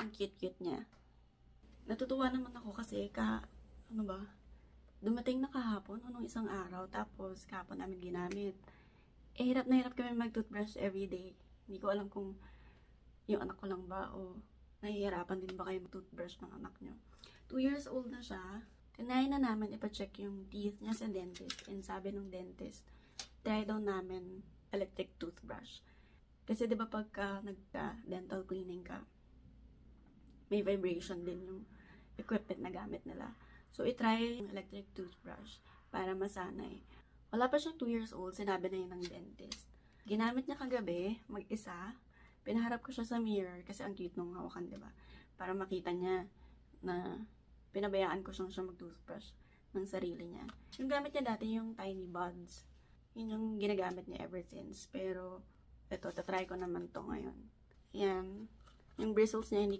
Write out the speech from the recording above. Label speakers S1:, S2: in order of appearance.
S1: Ang cute-cute niya. Natutuwa naman ako kasi dumating na kahapon o nung isang araw, tapos kahapon namin ginamit. Hirap na hirap kami mag-toothbrush everyday. Hindi ko alam kung yung anak ko lang ba o nahihirapan din ba kayo mag-toothbrush ng anak nyo. 2 years old na siya. Tinry na namin ipacheck yung teeth niya sa dentist. And sabi ng dentist, try daw namin electric toothbrush. Kasi diba pagka nagka-dental cleaning ka, may vibration din yung equipment na gamit nila. So, itry yung electric toothbrush para masanay. Wala pa siyang 2 years old, sinabi na yun ng dentist. Ginamit niya kagabi, mag-isa. Pinaharap ko siya sa mirror kasi ang cute nung hawakan, diba? Para makita niya na pinabayaan ko siya mag-toothbrush ng sarili niya. Yung gamit niya dati, yung tiny buds. Yun yung ginagamit niya ever since. Pero, eto, tatry ko naman to ngayon. Yan. Yung bristles niya, hindi kasi